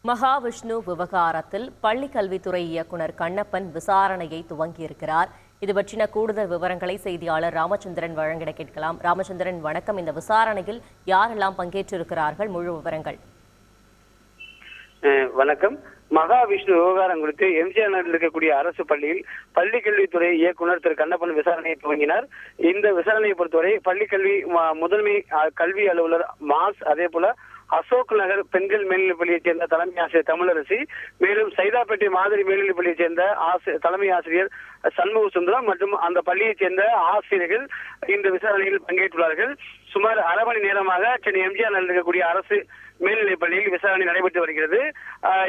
மகாவிஷ்ணு விவகாரத்தில் பள்ளி கல்வித்துறை இயக்குநர் கண்ணப்பன் விசாரணையை துவங்கியிருக்கிறார். இது பற்றின கூடுதல் விவரங்களை செய்தியாளர் ராமச்சந்திரன் வழங்கிட கேட்கலாம். ராமச்சந்திரன், வணக்கம். இந்த விசாரணையில் யாரெல்லாம் பங்கேற்றிருக்கிறார்கள்? முழு விவரங்கள். வணக்கம். மகாவிஷ்ணு விவகாரம் குறித்து எம்ஜிஆர் நகரில் இருக்கக்கூடிய அரசு பள்ளியில் பள்ளி கல்வித்துறை இயக்குநர் திரு கண்ணப்பன் விசாரணையை துவங்கினார். இந்த விசாரணையை பொறுத்தவரை பள்ளிக்கல்வி முதன்மை கல்வி அலுவலர் மாஸ், அதே போல அசோக் நகர் பெண்கள் மேல்நிலைப் பள்ளியைச் சேர்ந்த தலைமை ஆசிரியர் தமிழரசி, மேலும் சைதாப்பேட்டை மாதிரி மேல்நிலைப் பள்ளியைச் சேர்ந்த தலைமை ஆசிரியர் சண்முக சுந்தரம் மற்றும் அந்த பள்ளியைச் சேர்ந்த ஆசிரியர்கள் இந்த விசாரணையில் பங்கேற்றுள்ளார்கள். சுமார் அரை மணி நேரமாக சென்னை எம்ஜிஆர் நகரில் இருக்கக்கூடிய அரசு மேல்நிலைப் பள்ளியில் விசாரணை நடைபெற்று வருகிறது.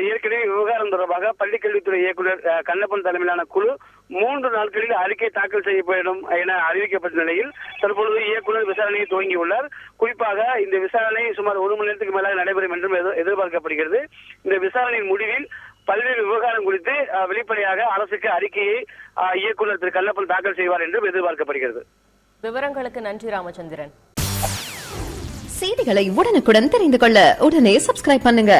ஏற்கனவே விவகாரம் தொடர்பாக பள்ளிக்கல்வித்துறை இயக்குநர் கண்ணப்பன் தலைமையிலான குழு 3 நாட்களில் அறிக்கை தாக்கல் செய்யப்படும் என அறிவிக்கப்பட்ட நிலையில் தற்பொழுது இயக்குநர் விசாரணையை துவங்கியுள்ளார். குறிப்பாக இந்த விசாரணை சுமார் 1 மணி நேரத்துக்கு மேலாக நடைபெறும் என்றும் எதிர்பார்க்கப்படுகிறது. இந்த விசாரணையின் முடிவில் பல்வேறு விவகாரம் குறித்து வெளிப்படையாக அரசுக்கு அறிக்கையை இயக்குநர் திரு கண்ணப்பன் தாக்கல் செய்வார் என்றும் எதிர்பார்க்கப்படுகிறது. விவரங்களுக்கு நன்றி ராமச்சந்திரன். செய்திகளை உடனுக்குடன் தெரிந்து கொள்ள உடனே சப்ஸ்கிரைப் பண்ணுங்க.